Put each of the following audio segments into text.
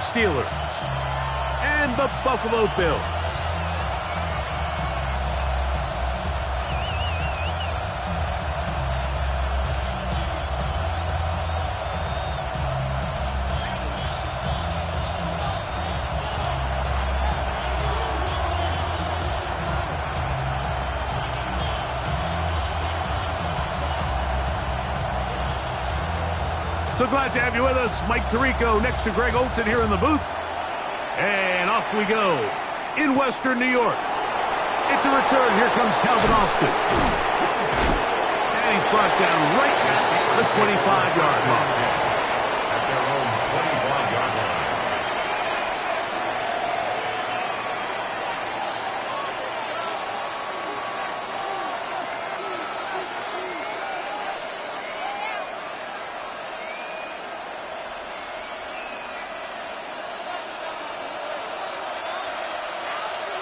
Steelers and the Buffalo Bills. So glad to have you with us. Mike Tirico next to Greg Olson here in the booth. And off we go in Western New York. It's a return. Here comes Calvin Austin. And he's brought down right at the 25-yard line. At their own 25-yard line.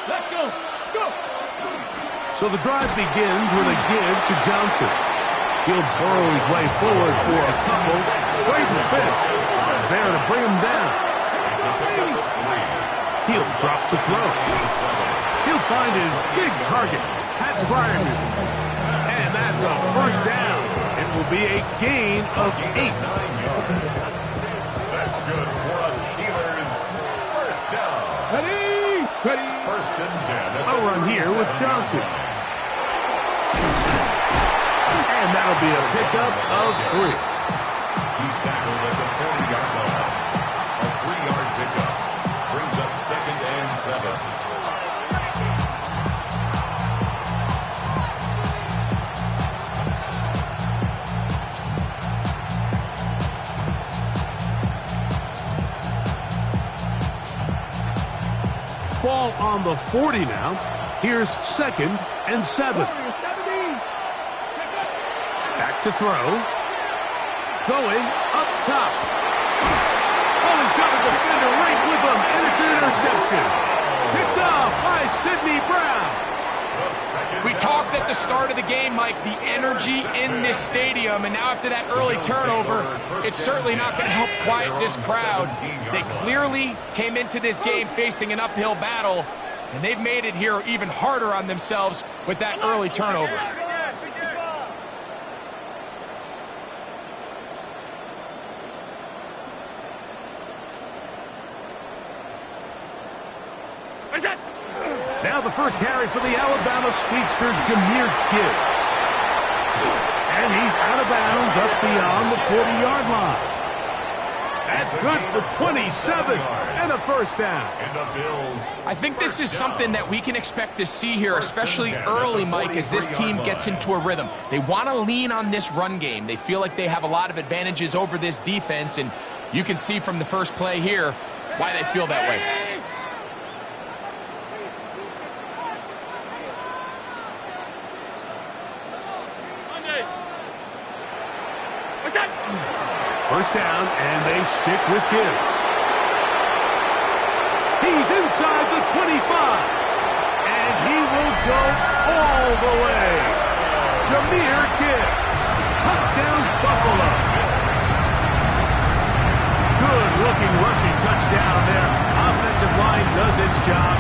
Let's go. Let's go. So the drive begins with a give to Johnson. He'll burrow his way forward for a couple. Braden Fisk is there to bring him down. He'll drop to throw. He'll find his big target, Pat Fryermuth. And that's a first down. It will be a gain of 8. That's good for a Steelers first down. Ready. First and 10. A run here with Johnson. And that'll be a pickup of 3. He's tackled at the 40-yard line. A 3-yard pickup brings up 2nd and 7. Ball on the 40 now. Here's 2nd and 7. Back to throw. Going up top. Oh, he's got a defender right with him, and it's an interception. Picked off by Sidney Brown. We talked at the start of the game, Mike, the energy in this stadium, and now after that early turnover, it's certainly not going to help quiet this crowd. They clearly came into this game facing an uphill battle, and they've made it here even harder on themselves with that early turnover. Now the first carry for the Alabama speedster, Jahmyr Gibbs. And he's out of bounds up beyond the 40-yard line. That's good for 27 and a first down. And the Bills. I think this is something that we can expect to see here, especially early, Mike, as this team gets into a rhythm. They want to lean on this run game. They feel like they have a lot of advantages over this defense, and you can see from the first play here why they feel that way. First down, and they stick with Gibbs. He's inside the 25, and he will go all the way. Jahmyr Gibbs, touchdown Buffalo. Good-looking rushing touchdown there. Offensive line does its job,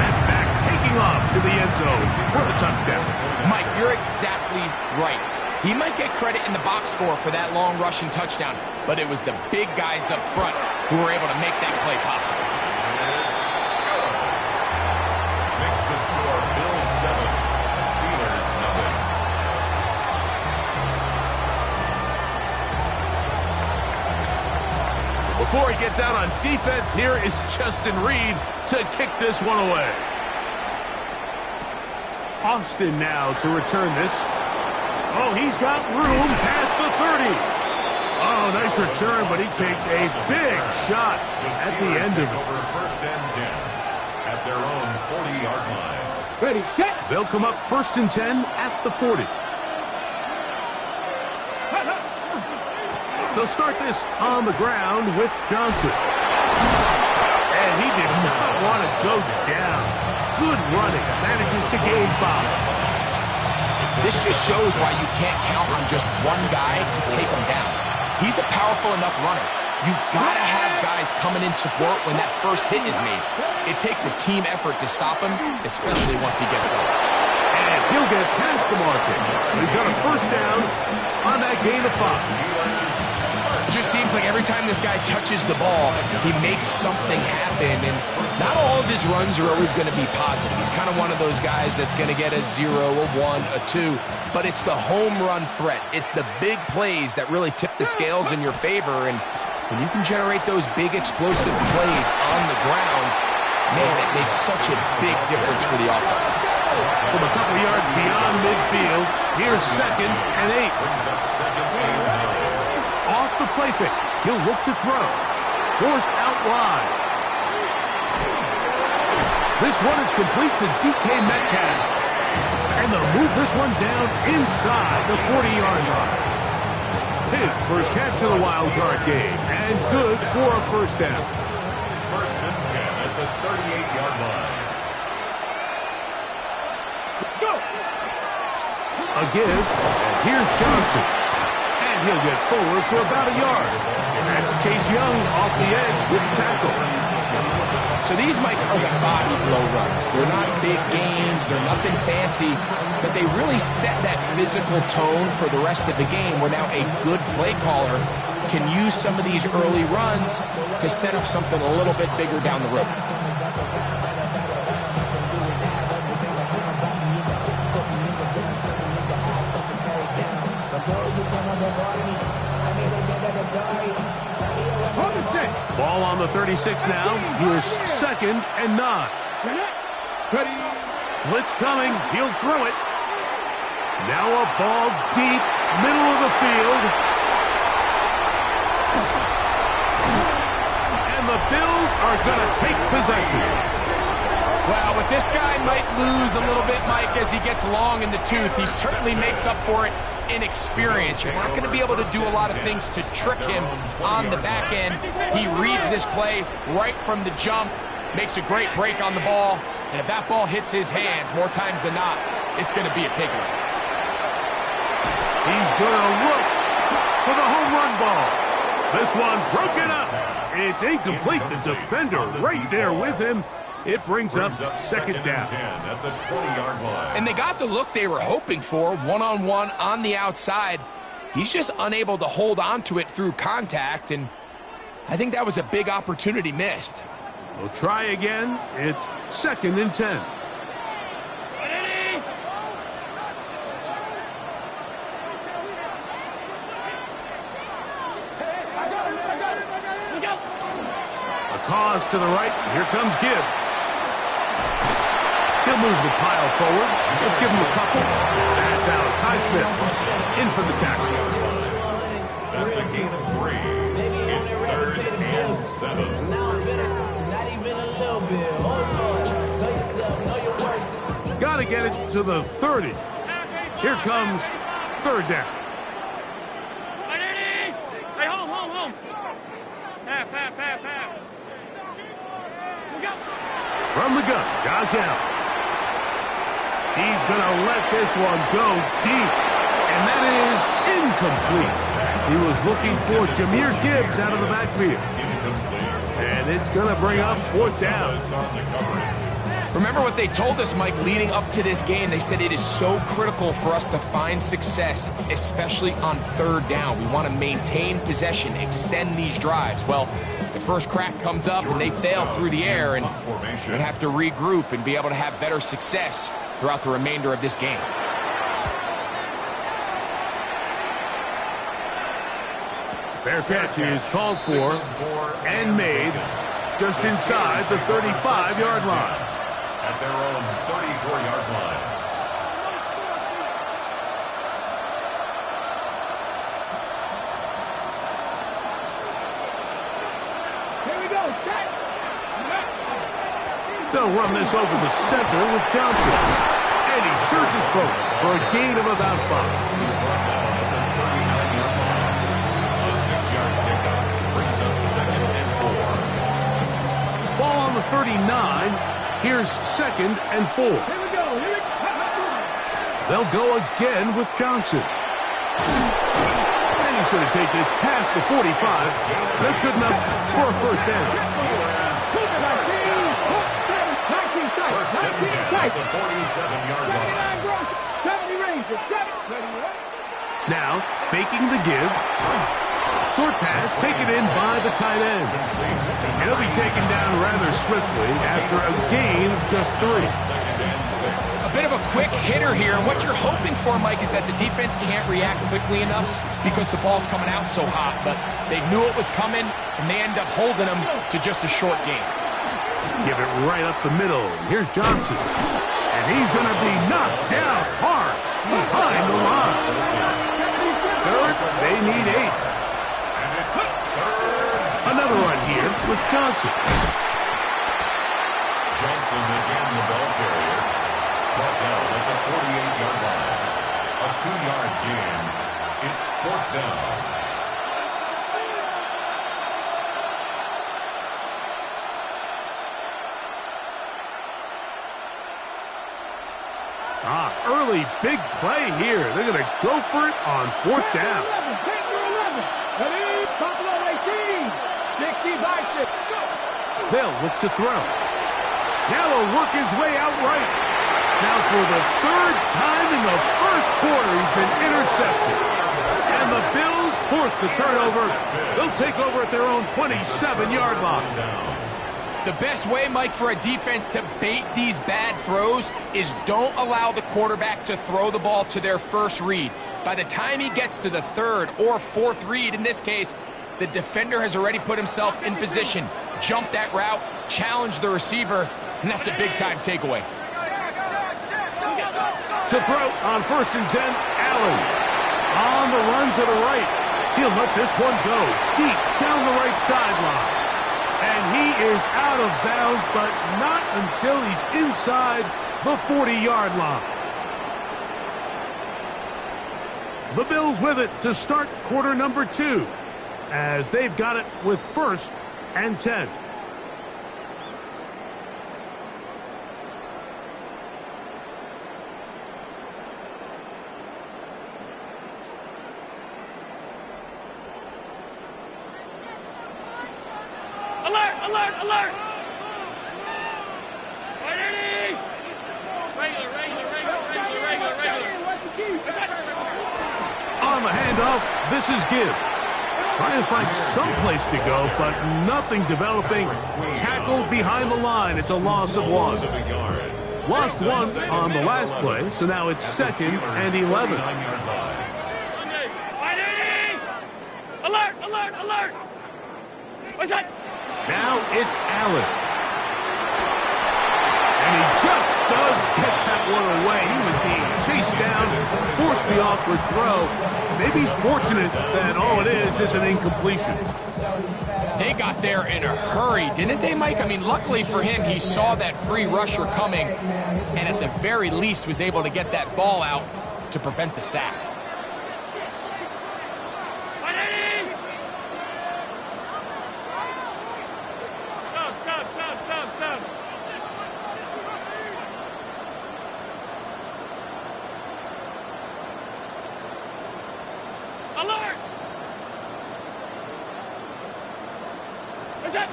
and back taking off to the end zone for the touchdown. Mike, you're exactly right. He might get credit in the box score for that long rushing touchdown, but it was the big guys up front who were able to make that play possible. Makes the score Bills 7, Steelers nothing. Before he gets out on defense, here is Justin Reed to kick this one away. Austin now to return this. Oh, he's got room past the 30. Oh, nice return, but he takes a big shot at the end of it. Over first and 10 at their own 40-yard line. Ready, set. They'll come up 1st and 10 at the 40. They'll start this on the ground with Johnson. And he did not want to go down. Good running. Manages to gain 5. This just shows why you can't count on just one guy to take him down. He's a powerful enough runner. You gotta have guys coming in support when that first hit is made. It takes a team effort to stop him, especially once he gets going. And he'll get past the marker. So he's got a first down on that gain of 5. It just seems like every time this guy touches the ball, he makes something happen, and not all of his runs are always going to be positive. He's kind of one of those guys that's going to get a 0, a 1, a 2, but it's the home run threat. It's the big plays that really tip the scales in your favor, and when you can generate those big explosive plays on the ground, man, it makes such a big difference for the offense. From a couple yards beyond midfield, here's 2nd and 8. Off the play fake, he'll look to throw. Forced out wide. This one is complete to DK Metcalf. And they'll move this one down inside the 40-yard line. His first catch of the wild card game, and good for a first down. 1st and 10 at the 38-yard line. Go! A give, and here's Johnson. And he'll get forward for about a yard. And that's Chase Young off the edge with the tackle. So these, Mike, are the body blow runs. They're not big gains, they're nothing fancy, but they really set that physical tone for the rest of the game where now a good play caller can use some of these early runs to set up something a little bit bigger down the road. Ball on the 36 now. Here's 2nd and 9. Blitz coming. He'll throw it. Now a ball deep, middle of the field. And the Bills are going to take possession. Well, but this guy might lose a little bit, Mike, as he gets long in the tooth. He certainly makes up for it in experience. You're not going to be able to do a lot of things to trick him on the back end. He reads this play right from the jump, makes a great break on the ball, and if that ball hits his hands more times than not, it's going to be a takeaway. He's going to look for the home run ball. This one broken up. It's incomplete. The defender right there with him. It brings up 2nd down. At the 20-yard line. And they got the look they were hoping for, one-on-one on the outside. He's just unable to hold on to it through contact, and I think that was a big opportunity missed. We'll try again. It's 2nd and 10. A toss to the right. Here comes Gibbs. He'll move the pile forward. Let's give him a couple. That's Alex Highsmith in for the tackle. That's a gain of 3. It's 3rd and 7. Not even a little bit. Hold on. Know yourself. Know your work. Got to get it to the 30. Here comes 3rd down. Hey, home. Half. From the gun, Josh Allen. He's going to let this one go deep. And that is incomplete. He was looking for Jahmyr Gibbs out of the backfield. And it's going to bring up 4th down. Remember what they told us, Mike, leading up to this game. They said it is so critical for us to find success, especially on 3rd down. We want to maintain possession, extend these drives. Well, the first crack comes up and they fail through the air, and we're going to have to regroup and be able to have better success throughout the remainder of this game. Fair catch is called for and made just inside the 35-yard line. At their own 34-yard line. Here we go. Set. They'll run this over the center with Johnson. And he surges forward for a gain of about 5. Ball on the 39. Here's 2nd and 4. Here we go. They'll go again with Johnson. And he He's going to take this past the 45. That's good enough for a first down. First and 10 at the 47-yard line. Now, faking the give. Short pass, taken in by the tight end. And he'll be taken down rather swiftly after a gain of just 3. A bit of a quick hitter here, and what you're hoping for, Mike, is that the defense can't react quickly enough because the ball's coming out so hot, but they knew it was coming, and they end up holding them to just a short gain. Give it right up the middle. Here's Johnson. And he's going to be knocked down hard behind the line. Third, they need 8. Another run here with Johnson. Johnson again, the ball carrier. Brought down at the 48-yard line. A 2-yard gain. It's 4th down. Early big play here. They're going to go for it on 4th down. They'll look to throw. Now he'll work his way out right. Now for the 3rd time in the first quarter, he's been intercepted. And the Bills force the turnover. They'll take over at their own 27-yard line. The best way, Mike, for a defense to bait these bad throws is don't allow the quarterback to throw the ball to their first read. By the time he gets to the 3rd or 4th read, in this case, the defender has already put himself in position, jump that route, challenge the receiver, and that's a big-time takeaway. To throw on 1st and 10, Allen. On the run to the right. He'll let this one go deep down the right sideline. And he is out of bounds, but not until he's inside the 40-yard line. The Bills with it to start quarter number 2, as they've got it with 1st and 10. Alert! Alert! Ready! Regular. On the handoff, this is Gibbs. Trying to find some place to go, but nothing developing. Tackled behind the line. It's a loss of 1. Lost 1 on the last play, so now it's 2nd and 11. Alert! What's that? Now it's Allen. And he just does get that one away. He was being chased down, forced the awkward throw. Maybe he's fortunate that all it is an incompletion. They got there in a hurry, didn't they, Mike? I mean, luckily for him, he saw that free rusher coming and at the very least was able to get that ball out to prevent the sack. Stop. Alert! What's that?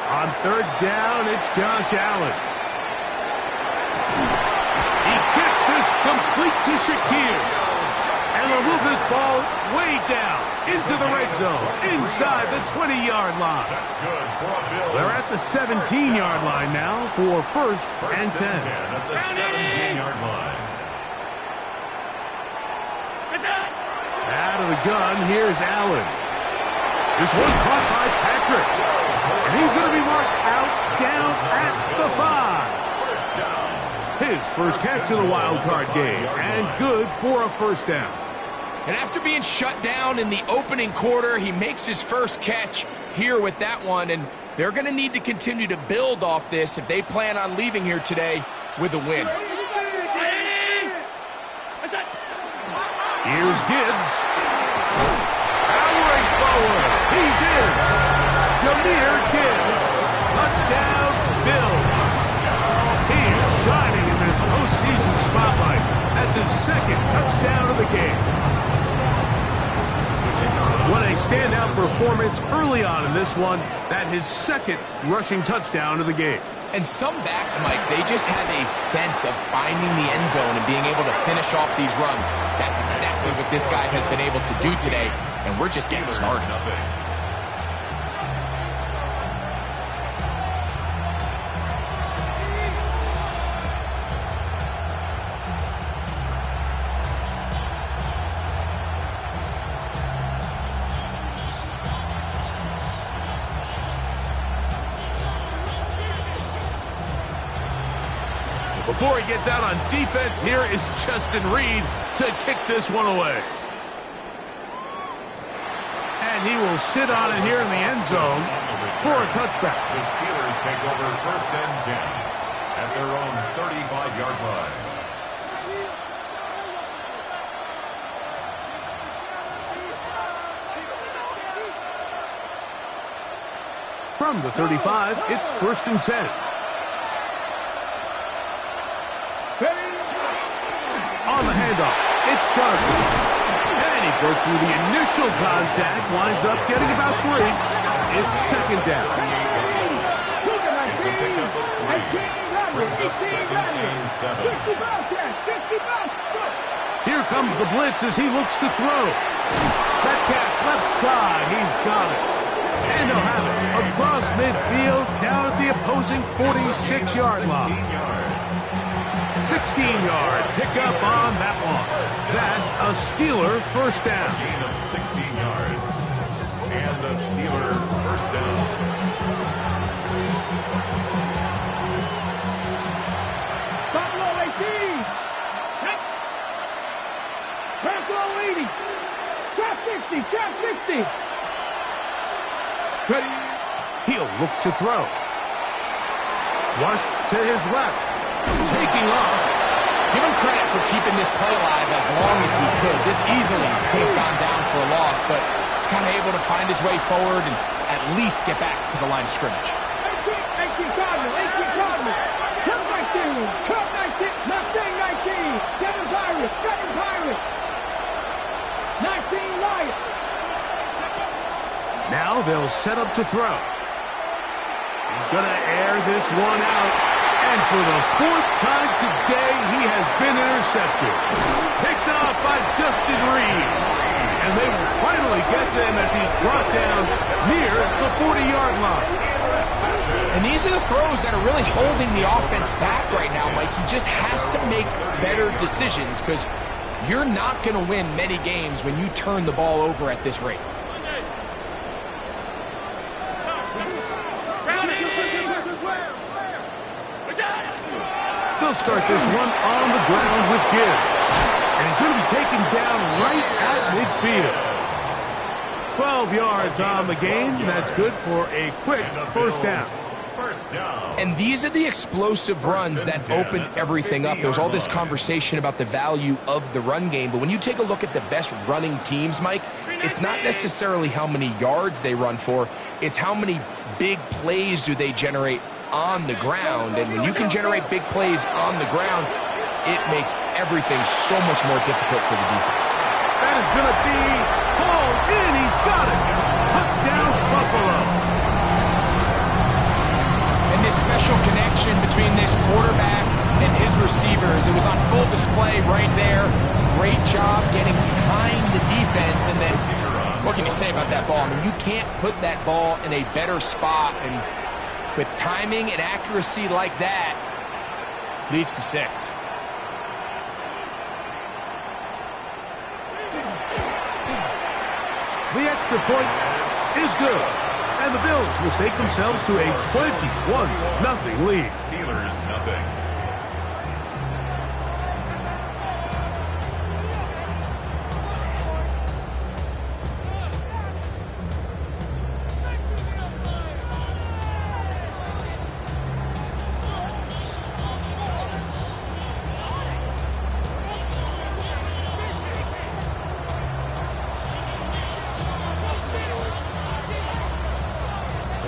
On 3rd down, it's Josh Allen. He gets this complete to Shakir. And will move this ball way down into the red zone, inside the 20-yard line. That's good for a Bills. They're at the 17-yard line now for 1st and 10. At the 17-yard line. Out of the gun, here's Allen. This one caught by Patrick. And he's going to be marked out down at the 5. His first catch of the wild card game, and good for a 1st down. And after being shut down in the opening quarter, he makes his first catch here with that one, and they're going to need to continue to build off this if they plan on leaving here today with a win. Here's Gibbs. Powering forward. He's in. Jahmyr Gibbs. Touchdown, Bills. He is shining in this postseason spotlight. That's his 2nd touchdown of the game. standout performance early on in this one. That his second rushing touchdown of the game. And some backs, Mike, they just have a sense of finding the end zone and being able to finish off these runs. That's exactly what this guy has been able to do today, and we're just getting started. Before he gets out on defense, here is Justin Reed to kick this one away. And he will sit on it here in the end zone for a touchback. The Steelers take over 1st and 10 at their own 35-yard line. From the 35, it's 1st and 10. On the handoff, it's Johnson. And he broke through the initial contact, winds up getting about 3. It's 2nd down. It's a pickup of 3. Brings up 2nd and 7. Here comes the blitz as he looks to throw. Metcalf left side, he's got it. And he'll have it across midfield down at the opposing 46-yard line. 16-yard pickup on that one. That's a Steeler 1st down. Gain of 16 yards. And a Steeler 1st down. Buffalo 18. Yep. Buffalo 80. Trap 60. Trap 60. Ready. He'll look to throw. Flushed to his left. Taking off. Give him credit for keeping this play alive as long as he could. This easily could have gone down for a loss, but he's kind of able to find his way forward and at least get back to the line of scrimmage. 18 Cardinals. 18 Cardinals. Come 19. Come 19. Mustang 19. 7 Pirates. 7 Pirates. 19 Lions. Now they'll set up to throw. He's going to air this one out. And for the 4th time today, he has been intercepted. Picked off by Justin Reed. And they will finally get to him as he's brought down near the 40-yard line. And these are the throws that are really holding the offense back right now, Mike. He just has to make better decisions because you're not going to win many games when you turn the ball over at this rate. They'll start this one on the ground with Gibbs. And he's going to be taken down right at midfield. 12 yards on the game. That's good for a quick 1st down. And these are the explosive runs that open everything up. There's all this conversation about the value of the run game, but when you take a look at the best running teams, Mike, it's not necessarily how many yards they run for, it's how many big plays do they generate on the ground. And when you can generate big plays on the ground, it makes everything so much more difficult for the defense. That is going to be hauled in. He's got it. Touchdown, Buffalo. And this special connection between this quarterback and his receivers, it was on full display right there. Great job getting behind the defense. And then what can you say about that ball? I mean, you can't put that ball in a better spot. And with timing and accuracy like that, leads to 6. The extra point is good. And the Bills will take themselves to a 21-0 lead. Steelers, nothing.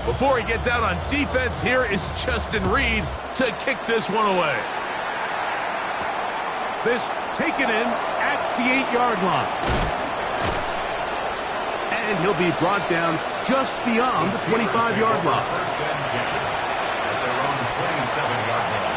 Before he gets out on defense, here is Justin Reed to kick this one away. This taken in at the 8-yard line. And he'll be brought down just beyond the 25-yard line. First and 10 at their own 27-yard line.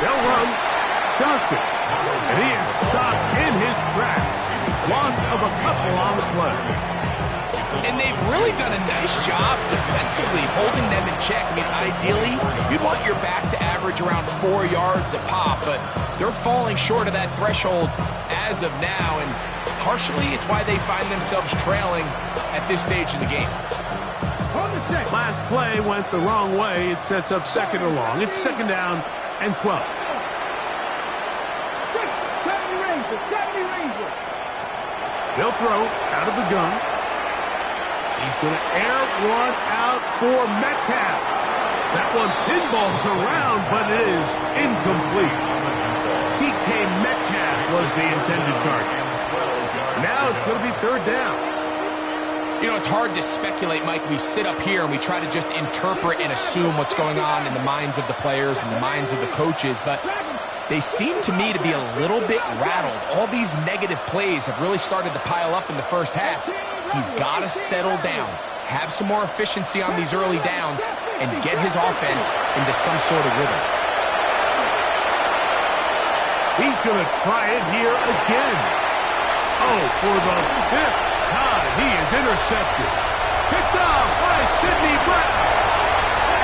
They'll run. Johnson. And he is stopped in his tracks. Loss of a couple on the play. And they've really done a nice job defensively holding them in check. I mean, ideally, you'd want your back to average around 4 yards a pop, but they're falling short of that threshold as of now, and partially it's why they find themselves trailing at this stage in the game. Last play went the wrong way. It sets up second and long. It's second down and 12. 70 Rangers. They'll throw out of the gun. He's going to air one out for Metcalf. That one pinballs around, but it is incomplete. DK Metcalf was the intended target. Now it's going to be third down. You know, it's hard to speculate, Mike. We sit up here and we try to just interpret and assume what's going on in the minds of the players and the minds of the coaches, but they seem to me to be a little bit rattled. All these negative plays have really started to pile up in the first half. He's got to settle down, have some more efficiency on these early downs, and get his offense into some sort of rhythm. He's going to try it here again. Oh, for the fifth time, he is intercepted. Picked off by Sidney Brown.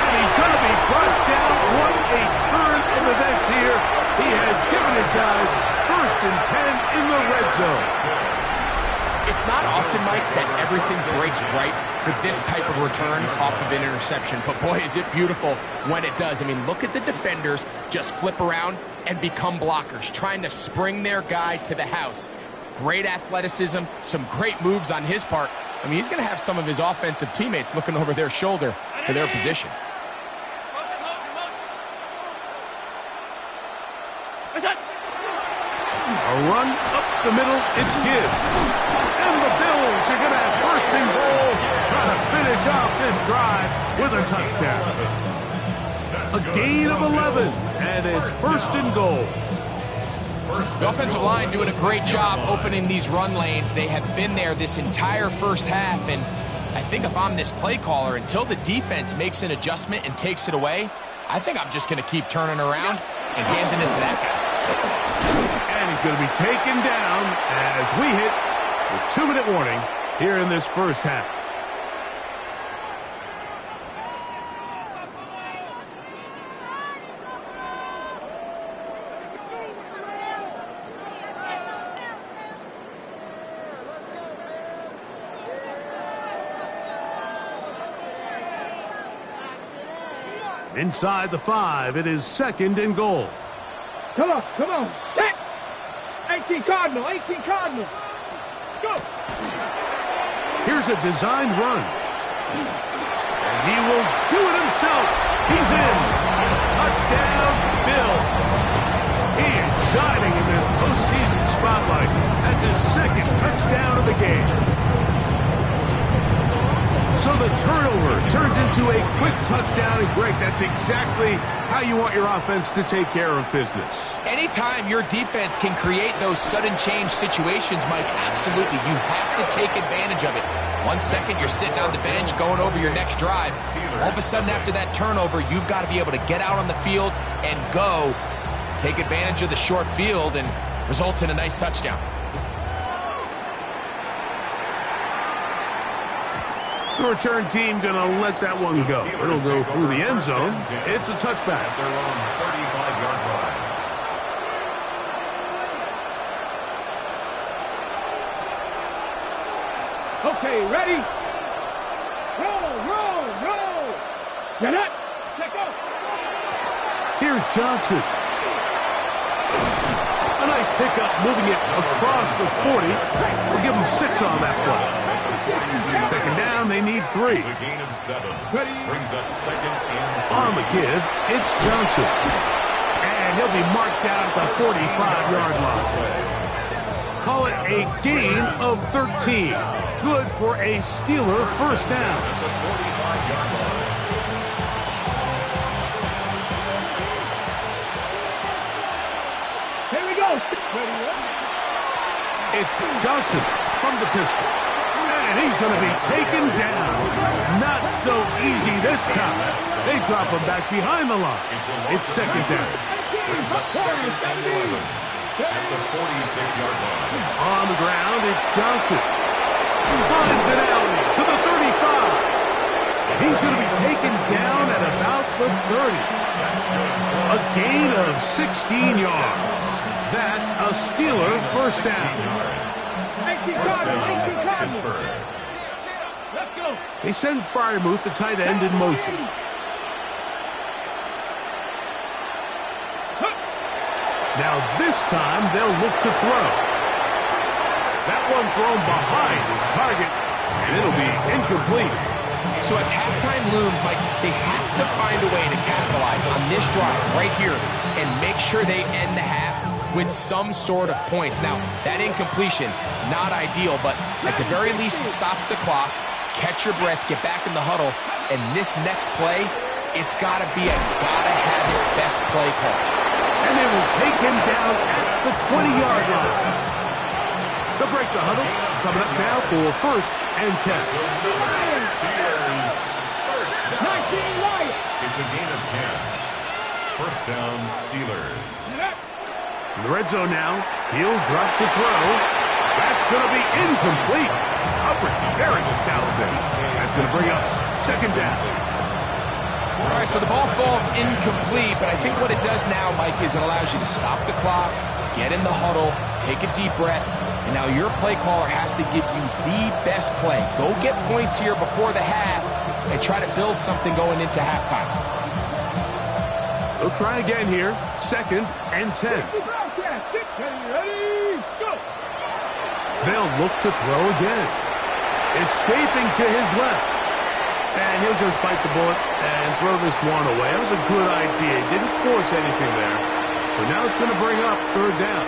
And he's going to be brought down. What a turn of events here. He has given his guys first and 10 in the red zone. It's not often, Mike, that everything breaks right for this type of return off of an interception. But boy, is it beautiful when it does. I mean, look at the defenders just flip around and become blockers, trying to spring their guy to the house. Great athleticism, some great moves on his part. I mean, he's going to have some of his offensive teammates looking over their shoulder for their position. A run up the middle, it's good. And the Bills are going to have first and goal, trying to finish off this drive with a touchdown. A gain of 11, and it's first and goal. The offensive line doing a great job opening these run lanes. They have been there this entire first half, and I think if I'm this play caller, until the defense makes an adjustment and takes it away, I think I'm just going to keep turning around and handing it to that guy. And he's going to be taken down as we hit the 2-minute warning here in this first half. Inside the 5, it is second and goal. Come on. Set. 18 Cardinal. Let's go. Here's a designed run. And he will do it himself. He's in. Touchdown, Bills. He is shining in this postseason spotlight. That's his second touchdown of the game. So the turnover turns into a quick touchdown, and Greg, that's exactly how you want your offense to take care of business. Anytime your defense can create those sudden change situations, Mike, absolutely, you have to take advantage of it. 1 second, you're sitting on the bench going over your next drive. All of a sudden, after that turnover, you've got to be able to get out on the field and go. Take advantage of the short field, and results in a nice touchdown. The return team going to let that one go. It'll go through the end zone. It's a touchback. At their own 35-yard line. Okay, ready? Roll. Get up. Let go. Here's Johnson. A nice pickup, moving it across the 40. We'll give them 6 on that play. Second down, they need 3. It's a gain of 7. Brings up second and 3. On the give, it's Johnson. And he'll be marked down at the 45-yard line. call it a gain of 13. Good for a Steeler first down. At the 45-yard line. Here we go. It's Johnson from the pistol. And he's going to be taken down. Not so easy this time. They drop him back behind the line. It's second down. Brings up second and 11 at the 46-yard line. On the ground, it's Johnson. Finds it out to the 35. He's going to be taken down at about the 30. A gain of 16 yards. That's a Steeler first down. Pittsburgh. Let's go. They send Freiermuth, the tight end, in motion. Now this time they'll look to throw. That one thrown behind his target, and it'll be incomplete. So as halftime looms, Mike, they have to find a way to capitalize on this drive right here and make sure they end the half with some sort of points. Now, that incompletion, not ideal, but at the very least it stops the clock. Catch your breath, get back in the huddle, and this next play, it's got to be a gotta-have-it best play call. And they will take him down at the 20-yard line. They'll break the huddle. Coming up now for first and 10. Steelers first down. 19 Lions. It's a gain of 10. First down, Steelers. In the red zone now. He'll drop to throw. That's going to be incomplete. Coverage very stout there. That's going to bring up second down. All right, so the ball falls incomplete, but I think what it does now, Mike, is it allows you to stop the clock, get in the huddle, take a deep breath, and now your play caller has to give you the best play. Go get points here before the half and try to build something going into halftime. They'll try again here. Second and 10. Ready, go. They'll look to throw again. Escaping to his left. And he'll just bite the bullet and throw this one away. That was a good idea. He didn't force anything there. But now it's going to bring up third down.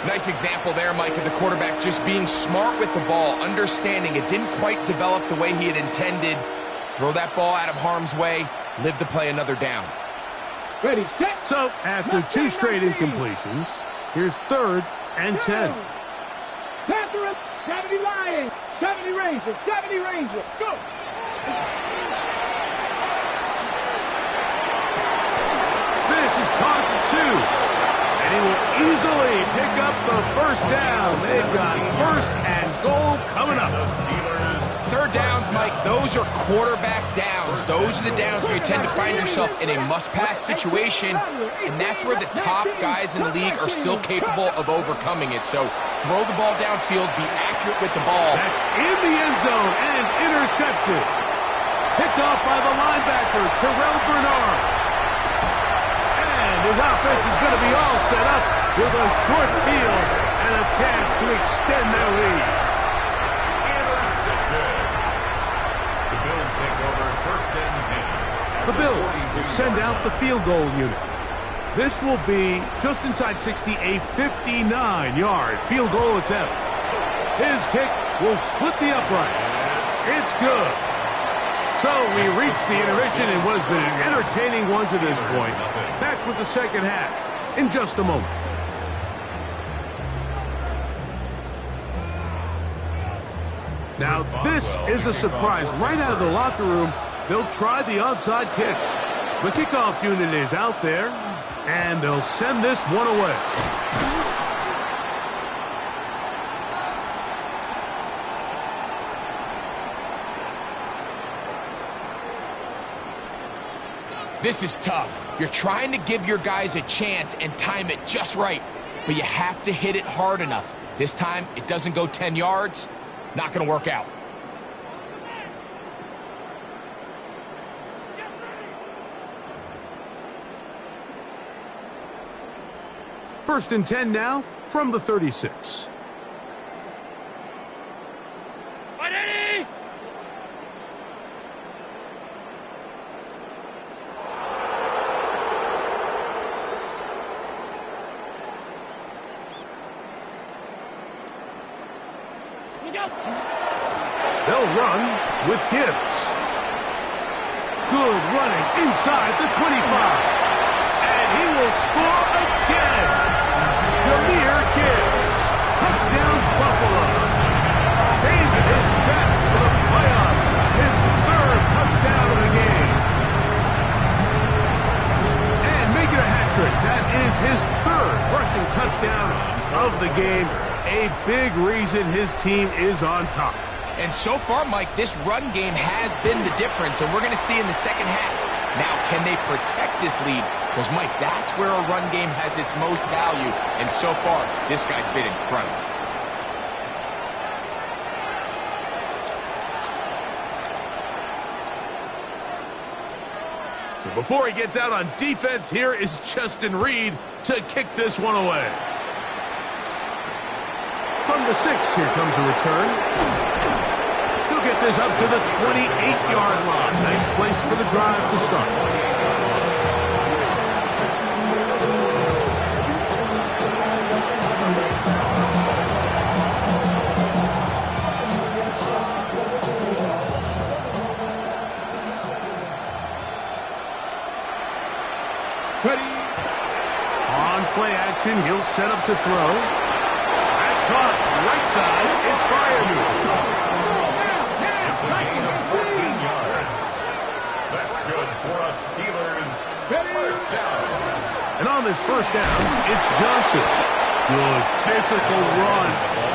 Nice example there, Mike, of the quarterback just being smart with the ball, understanding it didn't quite develop the way he had intended. Throw that ball out of harm's way, live to play another down. Ready, set. So, after two straight incompletions, here's third and 10. Panther, 70 Lions, 70 Rangers, 70 Rangers, go. This is caught for two. And he will easily pick up the first down. They've got first and goal coming up. The Steelers. Third downs, Mike, those are quarterback downs. Those are the downs where you tend to find yourself in a must-pass situation, and that's where the top guys in the league are still capable of overcoming it. So throw the ball downfield, be accurate with the ball. That's in the end zone and intercepted. Picked off by the linebacker, Terrell Bernard. And his offense is going to be all set up with a short field and a chance to extend their lead. The Bills take over first and 10. The Bills will send out the field goal unit. This will be just inside 60, a 59-yard field goal attempt. His kick will split the uprights. It's good. So we reach the intermission in what has been an entertaining one to this point. Back with the second half in just a moment. Now, this is a surprise. Right out of the locker room, they'll try the onside kick. The kickoff unit is out there, and they'll send this one away. This is tough. You're trying to give your guys a chance and time it just right, but you have to hit it hard enough. This time, it doesn't go 10 yards. Not going to work out. First and 10 now from the 36. They'll run with Gibbs. Good running inside the 25. And he will score again. Jameer Gibbs. Touchdown, Buffalo. Saving his best for the playoffs. His third touchdown of the game. And making a hat trick. That is his third rushing touchdown of the game. A big reason his team is on top. And so far, Mike, this run game has been the difference, and we're going to see in the second half. Now, can they protect this lead? Because, Mike, that's where a run game has its most value, and so far, this guy's been incredible. So before he gets out on defense, here is Justin Reed to kick this one away. From the 6, here comes a return. He'll get this up to the 28-yard line. Nice place for the drive to start. Ready. On play action, he'll set up to throw. That's caught. Right side, it's Fireman. It's a gain of 14 yards. That's good for a Steelers first down. And on this first down, it's Johnson. Good physical run.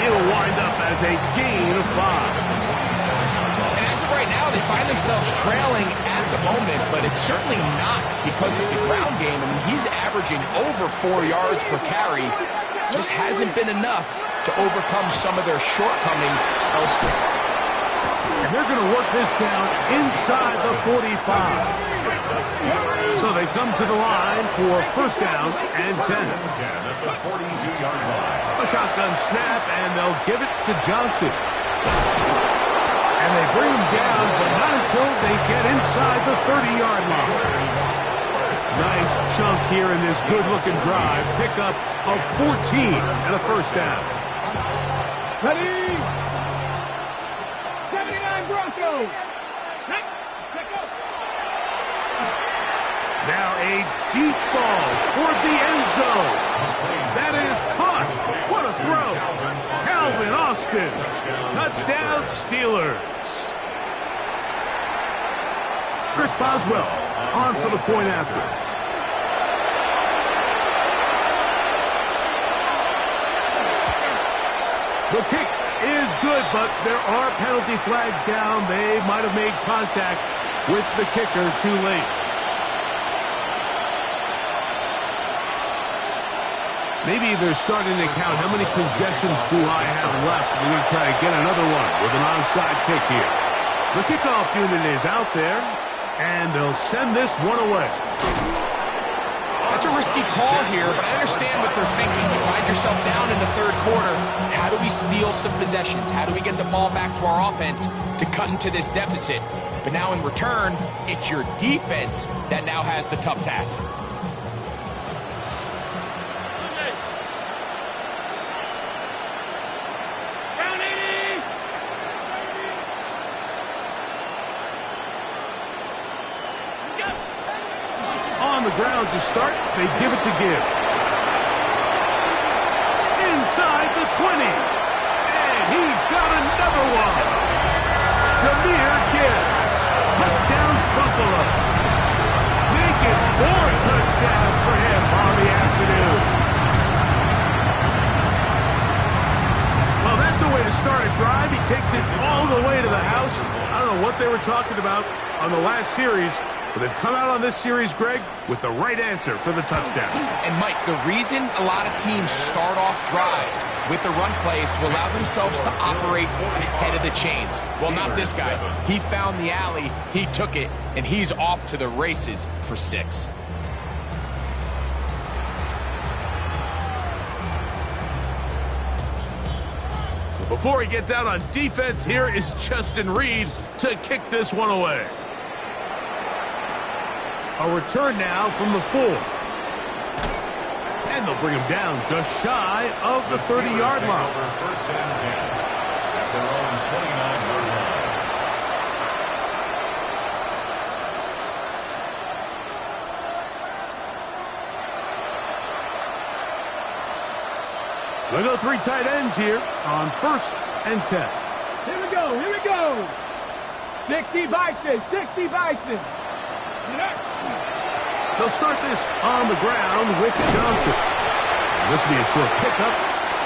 It'll wind up as a gain of 5. And as of right now, they find themselves trailing at the moment, but it's certainly not because of the ground game. I mean, he's averaging over 4 yards per carry. Just hasn't been enough to overcome some of their shortcomings elsewhere. And they're going to work this down inside the 45. So they come to the line for first down and 10. At the 42-yard line. A shotgun snap, and they'll give it to Johnson. And they bring him down, but not until they get inside the 30-yard line. Nice chunk here in this good-looking drive. Pickup of 14 and a first down. Ready. 79 Broncos. Now a deep ball toward the end zone. That is caught. What a throw. Calvin Austin. Touchdown, Steelers. Chris Boswell on for the point after. The kick is good, but there are penalty flags down. They might have made contact with the kicker too late. Maybe they're starting to count how many possessions do I have left. We're going to try to get another one with an onside kick here. The kickoff unit is out there, and they'll send this one away. That's a risky call here, but I understand what they're thinking. You find yourself down in the third quarter. How do we steal some possessions? How do we get the ball back to our offense to cut into this deficit? But now in return, it's your defense that now has the tough task. On the ground to start, they give it to Gibbs. Inside the 20. And he's got another one. Jameer Gibbs. Touchdown, Buffalo. Make it 4 touchdowns for him on the afternoon. Well, that's a way to start a drive. He takes it all the way to the house. I don't know what they were talking about on the last series, but they've come out on this series, Greg, with the right answer for the touchdown. And, Mike, the reason a lot of teams start off drives with the run plays to allow themselves to operate ahead of the chains. Well, not this guy. He found the alley, he took it, and he's off to the races for 6. So before he gets out on defense, here is Justin Reed to kick this one away. A return now from the 4. And they'll bring him down just shy of the 30-yard line. First and 10. At their own 29-yard line. We'll go 3 tight ends here on 1st and 10. Here we go, here we go. 60 Bison, 60 Bison. They'll start this on the ground with Johnson. This will be a short pickup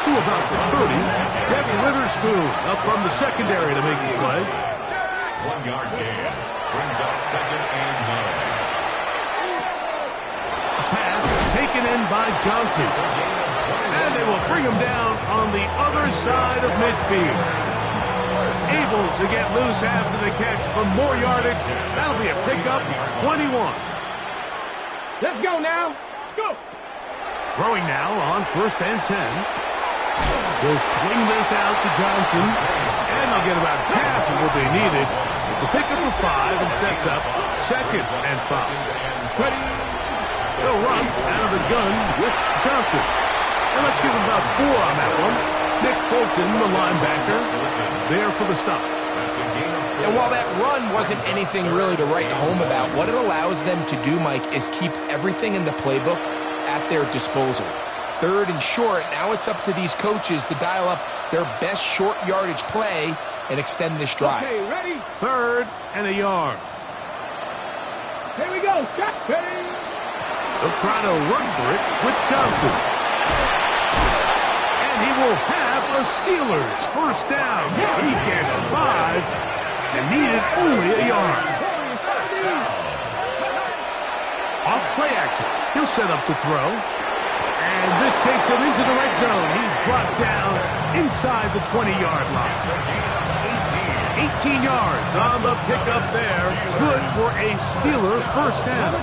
to about the 30. Devin Witherspoon up from the secondary to make the play. 1-yard gain. Brings up 2nd and 9. A pass taken in by Johnson. And they will bring him down on the other side of midfield. Able to get loose after the catch for more yardage. That'll be a pickup, 21. Let's go now. Let's go. Throwing now on 1st and 10. They'll swing this out to Johnson. And they'll get about half of what they needed. It's a pickup of 5 and sets up 2nd and 5. They'll run out of the gun with Johnson. And let's give him about 4 on that one. Nick Bolton, the linebacker, there for the stop. And while that run wasn't anything really to write home about, what it allows them to do, Mike, is keep everything in the playbook at their disposal. 3rd and short, now it's up to these coaches to dial up their best short yardage play and extend this drive. Okay, ready? 3rd and a yard. Here we go. Stop. Ready? They'll try to run for it with Johnson. And he will have a Steelers first down. He gets 5 and needed only a yard. Off play action. He'll set up to throw. And this takes him into the red zone. He's brought down inside the 20-yard line. 18 yards on the pickup there. Good for a Steeler first down. A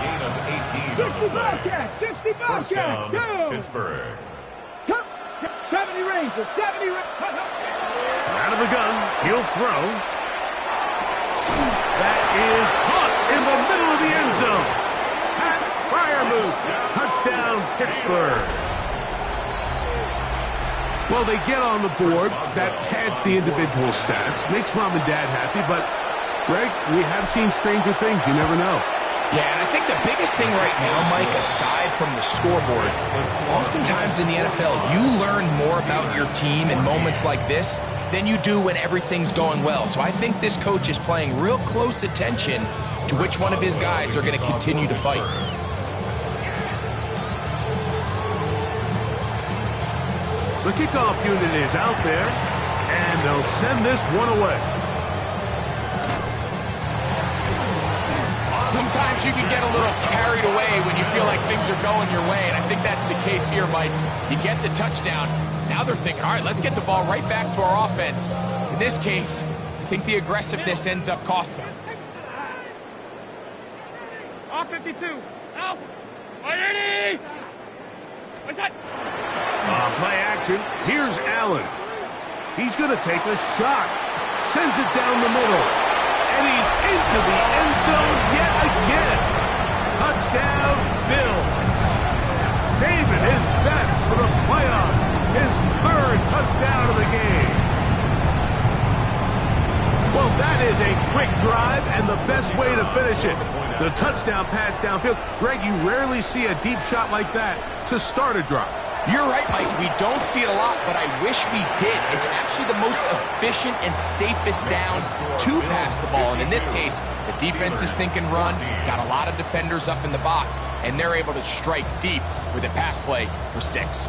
gain of 18. 60 Bobcat. 60 First down, Bobcat. Go. Pittsburgh. 70 Rangers. 70 Rangers. Out of the gun, he'll throw. That is caught in the middle of the end zone. Pat Freiermuth, touchdown Pittsburgh. Well, they get on the board. That pads the individual stats, makes mom and dad happy, but, Greg, we have seen stranger things. You never know. Yeah, and I think the biggest thing right now, Mike, aside from the scoreboard, oftentimes in the NFL, you learn more about your team in moments like this than you do when everything's going well. So I think this coach is paying real close attention to which one of his guys are going to continue to fight. The kickoff unit is out there, and they'll send this one away. Sometimes you can get a little carried away when you feel like things are going your way, and I think that's the case here, Mike. You get the touchdown. Now they're thinking, all right, let's get the ball right back to our offense. In this case, I think the aggressiveness ends up costing them. Off 52. Out. Ready? What's that? Play action. Here's Allen. He's going to take a shot. Sends it down the middle. And he's into the end zone yet again. Touchdown, Bills. Saving his best for the playoffs. His 3rd touchdown of the game. Well, that is a quick drive and the best way to finish it. The touchdown pass downfield. Greg, you rarely see a deep shot like that to start a drive. You're right, Mike. We don't see it a lot, but I wish we did. It's actually the most efficient and safest down to pass the ball. And in this case, the defense is thinking run, got a lot of defenders up in the box, and they're able to strike deep with a pass play for 6.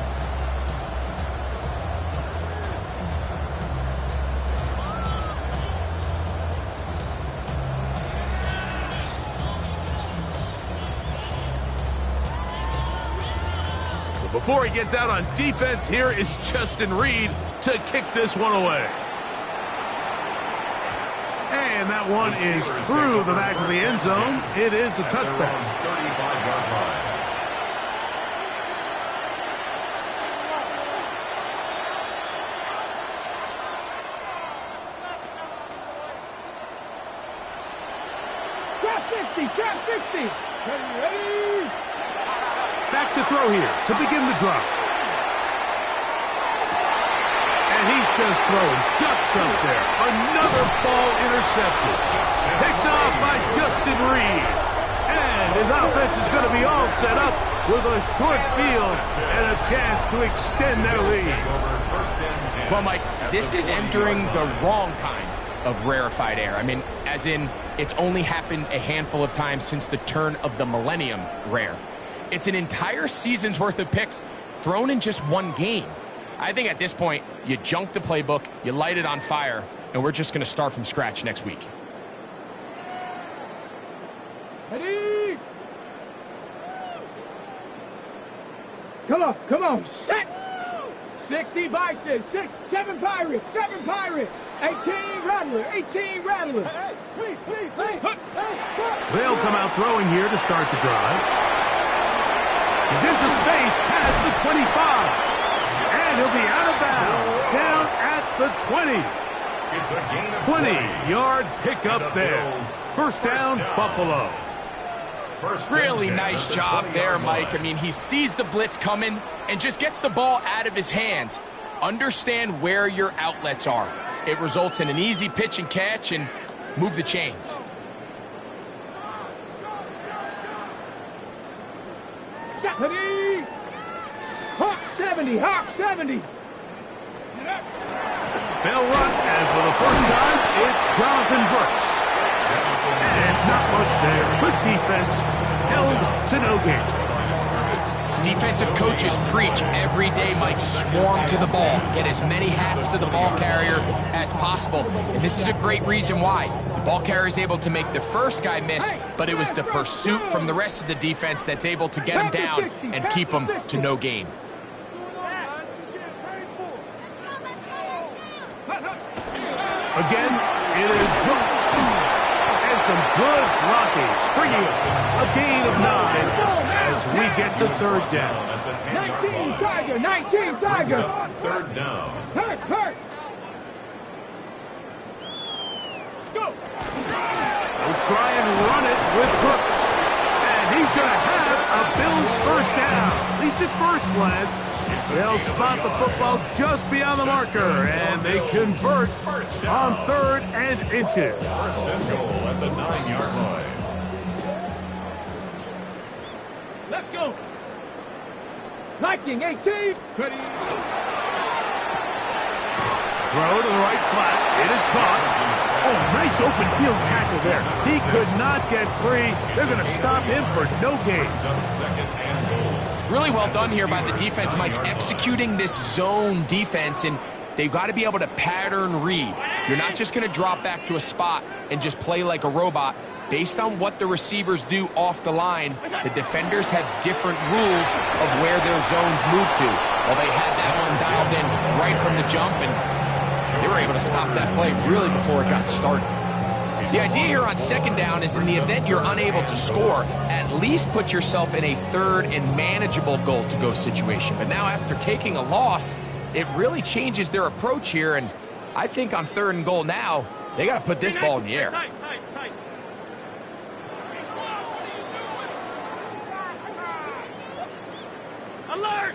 Before he gets out on defense, here is Justin Reed to kick this one away. And that one is through the back of the end zone. It is a touchback. 35-yard line. Trap 60. Ready? Back to throw here to begin the drive. And he's just throwing ducks up there. Another ball intercepted. Picked off by Justin Reed. And his offense is going to be all set up with a short field and a chance to extend their lead. Well, Mike, this is entering the wrong kind of rarefied air. I mean, as in, it's only happened a handful of times since the turn of the millennium rare. It's an entire season's worth of picks thrown in just one game. I think at this point, you junk the playbook, you light it on fire, and we're just going to start from scratch next week. Ready? Come on, set! 60 Bison, 7 Pirates, 18 Rattler. Hey, please. They'll come out throwing here to start the drive. He's into space past the 25. And he'll be out of bounds, down at the 20. It's a gain of 20-yard pickup there. First down, Buffalo. Really nice job there, Mike. I mean, he sees the blitz coming and just gets the ball out of his hands. Understand where your outlets are. It results in an easy pitch and catch and move the chains. Ready? Hawk 70. They'll run, and for the first time, it's Jonathan Brooks. And not much there. Good defense, held to no gain. Defensive coaches preach every day, Mike, swarm to the ball. Get as many hats to the ball carrier as possible. And this is a great reason why. The ball carrier is able to make the first guy miss, but it was the pursuit from the rest of the defense that's able to get him down and keep him to no gain. Again, it is Brooks. And some good blocking. Springing up. A gain of 9 as we get to third down. 19 Tiger. Third down. Hurt. Let's go. We'll try and run it with Brooks. And he's going to have a Bills first down. At least at first glance. They'll spot the football just beyond the marker, and they convert on 3rd and inches. First and goal at the 9-yard line. Let's go. 18. Ready. Throw to the right flat. It is caught. Oh, nice open field tackle there. He could not get free. They're going to stop him for no gain. Second and goal. Really well done here by the defense, Mike, executing this zone defense, and they've got to be able to pattern read. You're not just going to drop back to a spot and just play like a robot. Based on what the receivers do off the line, the defenders have different rules of where their zones move to. Well, they had that one dialed in right from the jump, and they were able to stop that play really before it got started. The idea here on second down is in the event you're unable to score, at least put yourself in a third and manageable goal-to-go situation. But now after taking a loss, it really changes their approach here, and I think on 3rd and goal now, they got to put this ball in the air. Tight. Alert!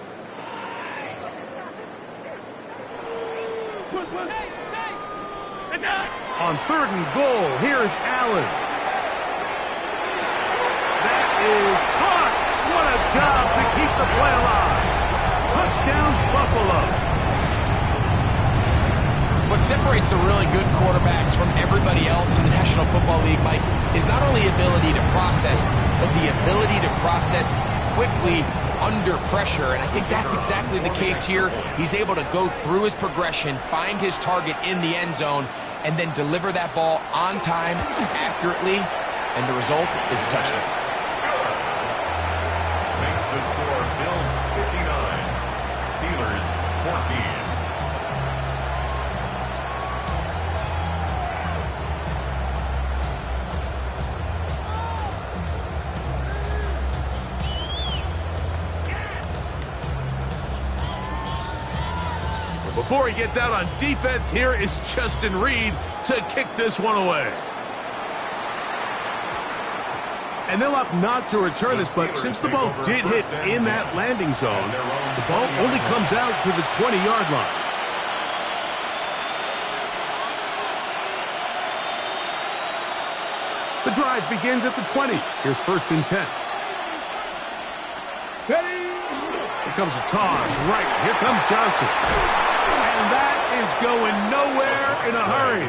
On 3rd and goal, here's Allen. That is caught. What a job to keep the play alive. Touchdown, Buffalo. What separates the really good quarterbacks from everybody else in the National Football League, Mike, is not only ability to process, but the ability to process quickly under pressure, and I think that's exactly the case here. He's able to go through his progression, find his target in the end zone, and then deliver that ball on time, accurately, and the result is a touchdown. Makes the score Bills 59, Steelers 14. Before he gets out on defense, here is Justin Reed to kick this one away. And they'll opt not to return this, but since the ball did hit in that landing zone, the ball only comes out to the 20-yard line. The drive begins at the 20. Here's 1st and 10. Steady. Here comes a toss. Right. Here comes Johnson. And that is going nowhere in a hurry.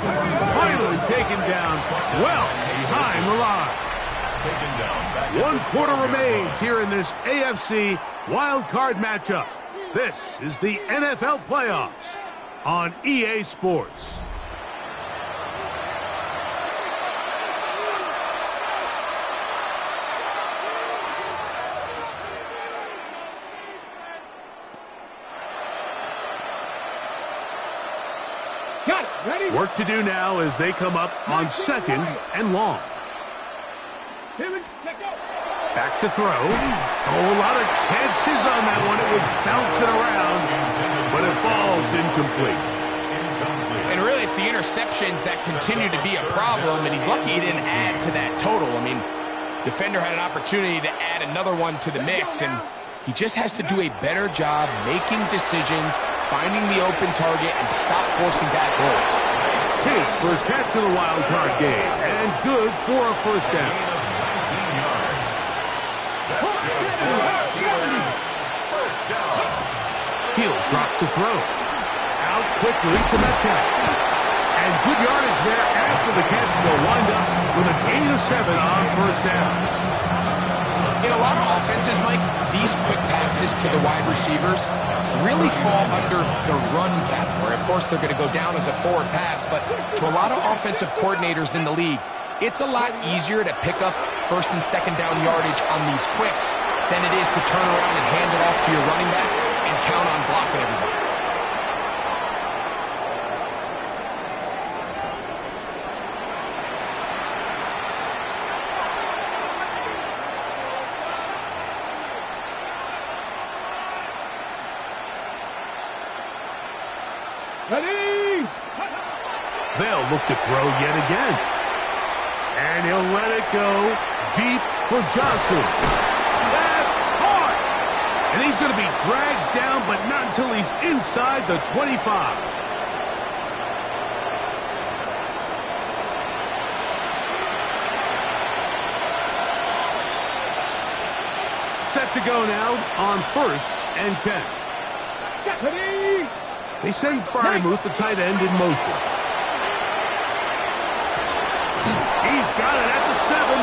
Finally taken down well behind the line. 1 quarter remains here in this AFC wild card matchup. This is the NFL playoffs on EA Sports. Got it. Ready? Work to do now as they come up on 2nd and long. Back to throw. Oh, a lot of chances on that one. It was bouncing around, but it falls incomplete. And really, it's the interceptions that continue to be a problem, and he's lucky he didn't add to that total. I mean, defender had an opportunity to add another one to the mix, and he just has to do a better job making decisions, finding the open target, and stop forcing bad throws. His first catch of the wild card game, and good for a 1st down. He'll drop to throw. Out quickly to Metcalf. And good yardage there after the catch. Will wind up with a gain of 7 on 1st down. In a lot of offenses, Mike, these quick passes to the wide receivers really fall under the run category. Of course, they're going to go down as a forward pass, but to a lot of offensive coordinators in the league, it's a lot easier to pick up 1st and 2nd down yardage on these quicks than it is to turn around and hand it off to your running back and count on blocking everybody. Ready. They'll look to throw yet again. And he'll let it go deep for Johnson. That's hard. And he's going to be dragged down, but not until he's inside the 25. Set to go now on 1st and 10. Ready. They send Frymuth, the tight end, in motion. He's got it at the 7.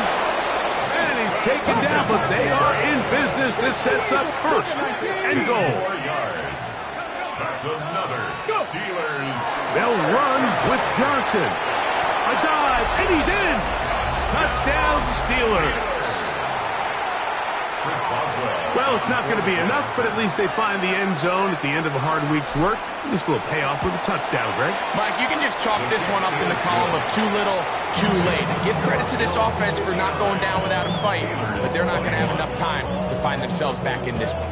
And he's taken down, but they are in business. This sets up 1st and goal. 4 yards. That's another Steelers. They'll run with Johnson. A dive, and he's in. Touchdown, Steelers. Chris Boswell. Well, it's not going to be enough, but at least they find the end zone at the end of a hard week's work. This will pay off with a touchdown, Greg. Mike, you can just chalk this one up in the column of too little, too late. Give credit to this offense for not going down without a fight, but they're not going to have enough time to find themselves back in this one.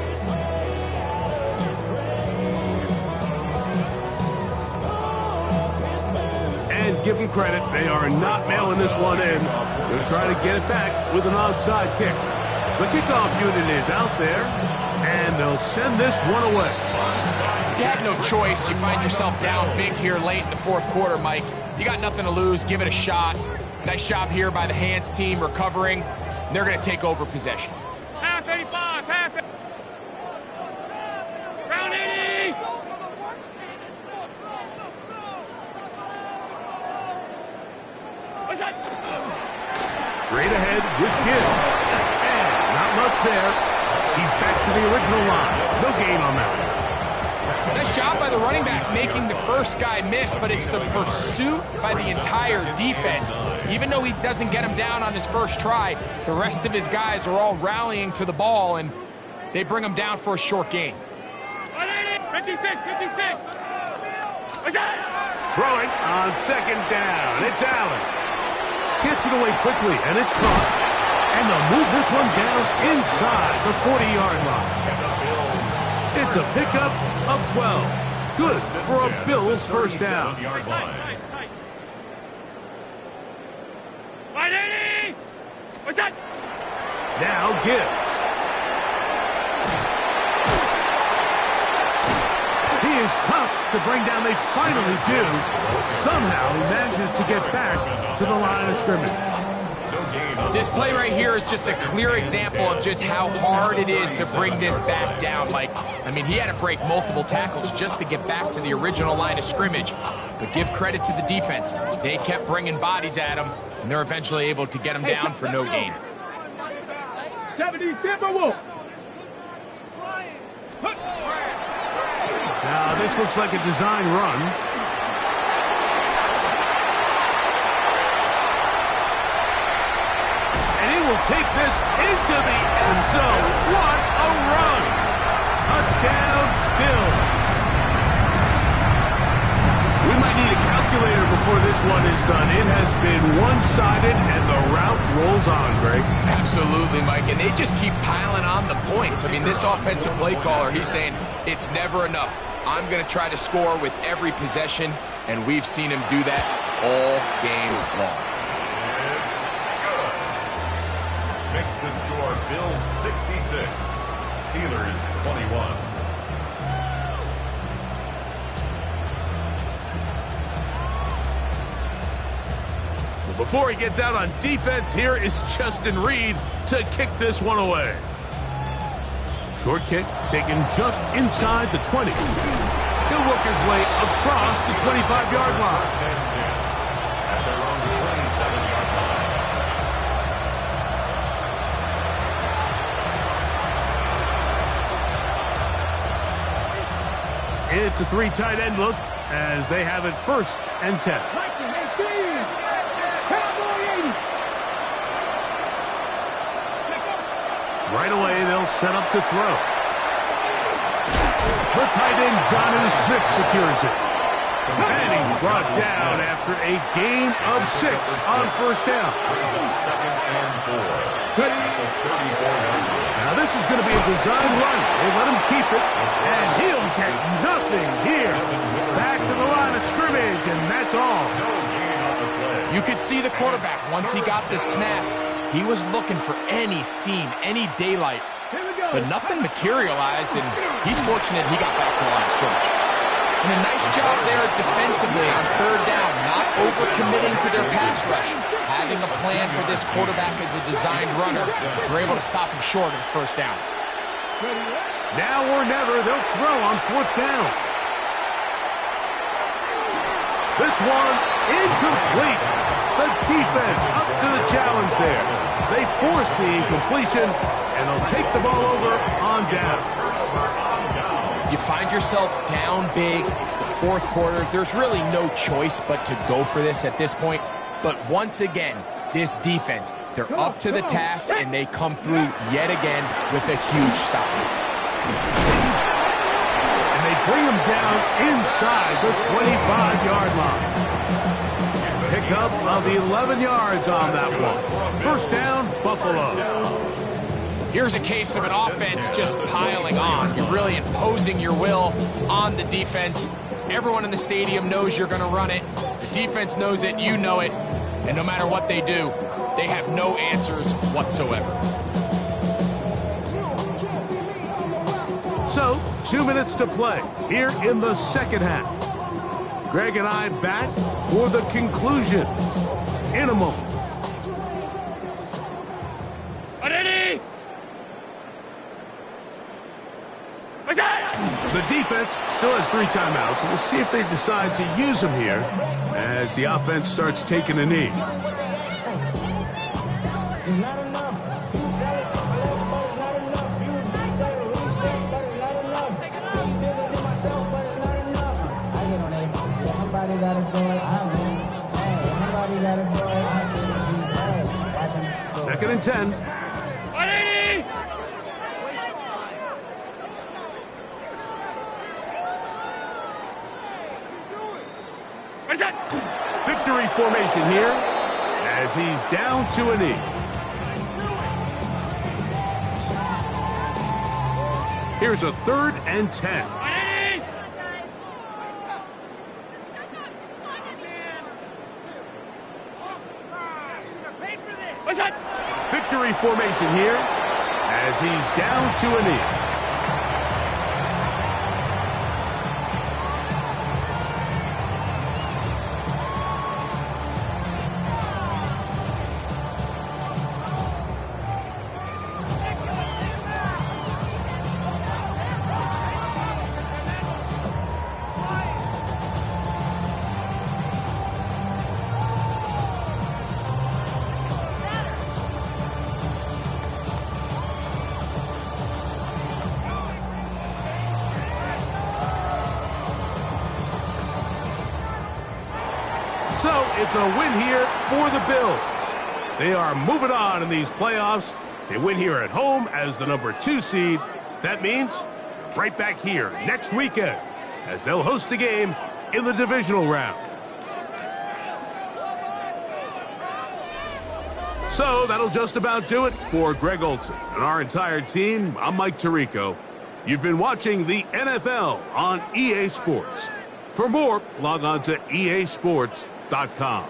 And give them credit, they are not mailing this one in. They'll try to get it back with an onside kick. The kickoff unit is out there, and they'll send this one away. You had no choice. You find yourself down big here late in the 4th quarter, Mike. You got nothing to lose. Give it a shot. Nice job here by the hands team recovering. They're going to take over possession. Half 85. Half. Round 80. What's that? Straight ahead with Gibbs. Much there. He's back to the original line. No gain on that. Nice job by the running back making the first guy miss, but it's the pursuit by the entire defense. Even though he doesn't get him down on his first try, the rest of his guys are all rallying to the ball, and they bring him down for a short gain. 56, 56. What's that? Throwing on 2nd down. It's Allen. Gets it away quickly, and it's caught. And they'll move this one down inside the 40-yard line. It's a pickup of 12. Good for a Bills 1st down. 180. What's that? Now Gibbs. He is tough to bring down. They finally do. Somehow he manages to get back to the line of scrimmage. This play right here is just a clear example of just how hard it is to bring this back down, Mike. I mean, he had to break multiple tackles just to get back to the original line of scrimmage. But give credit to the defense. They kept bringing bodies at him, and they're eventually able to get him down for no gain. 70 Timberwolf. Now, this looks like a design run. And he will take this into the end zone. What a run! Touchdown, Bills. We might need a calculator before this one is done. It has been one-sided, and the route rolls on, Greg. Absolutely, Mike, and they just keep piling on the points. I mean, this offensive play caller, he's saying it's never enough. I'm going to try to score with every possession, and we've seen him do that all game long. It's good. Makes the score Bills 66, Steelers 21. So before he gets out on defense, here is Justin Reed to kick this one away. Short kick taken just inside the 20. He'll work his way across the 25-yard line. At their own 27-yard line. It's a 3 tight end look as they have it 1st and 10. Right away, they'll set up to throw. The tight end, Jonnu Smith, secures it. And he's brought down after a gain of 6 on 1st down. Second and 4. Now, this is going to be a design run. They let him keep it, and he'll get nothing here. Back to the line of scrimmage, and that's all. You could see the quarterback, once he got this snap, he was looking for any seam, any daylight, but nothing materialized, and he's fortunate he got back to the line of scrimmage. And a nice job there defensively on 3rd down, not overcommitting to their pass rush, having a plan for this quarterback as a designed runner. They're able to stop him short of the 1st down. Now or never, they'll throw on 4th down. This one incomplete. The defense up to the challenge there. They force the incompletion, and they'll take the ball over on down. You find yourself down big. It's the 4th quarter. There's really no choice but to go for this at this point. But once again, this defense, they're up to the task, and they come through yet again with a huge stop. And they bring him down inside the 25-yard line. Pickup of 11 yards on that one. 1st down, Buffalo. Here's a case of an offense just piling on. You're really imposing your will on the defense. Everyone in the stadium knows you're going to run it. The defense knows it, you know it. And no matter what they do, they have no answers whatsoever. So, 2 minutes to play here in the 2nd half. Greg and I back for the conclusion in a moment. The defense still has 3 timeouts. We'll see if they decide to use them here as the offense starts taking a knee. Second and 10. Victory formation here as he's down to a knee. Here's a 3rd and 10. Victory formation here as he's down to a knee. it's a win here for the Bills. They are moving on in these playoffs. They win here at home as the number 2 seed. That means right back here next weekend as they'll host a game in the divisional round. So that'll just about do it for Greg Olson and our entire team. I'm Mike Tirico. You've been watching the NFL on EA Sports. For more, log on to easports.com.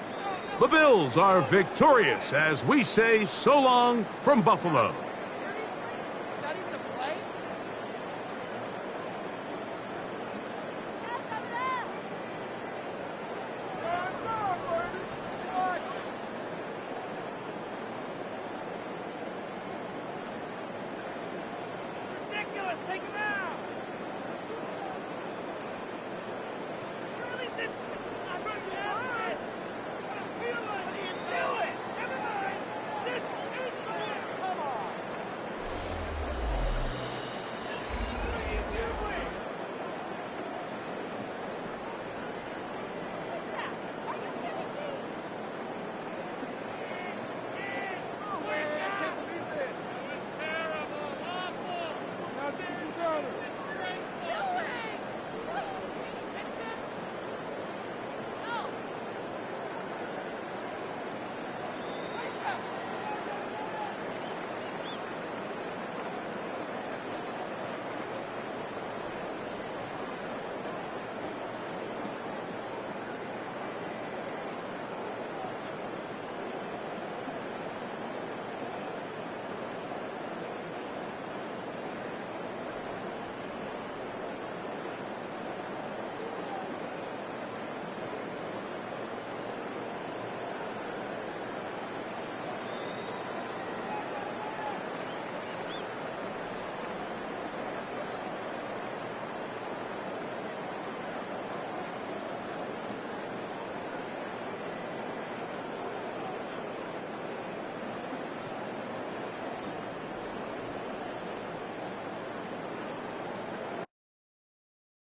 The Bills are victorious as we say so long from Buffalo. Not even a play? Ridiculous! Take him out!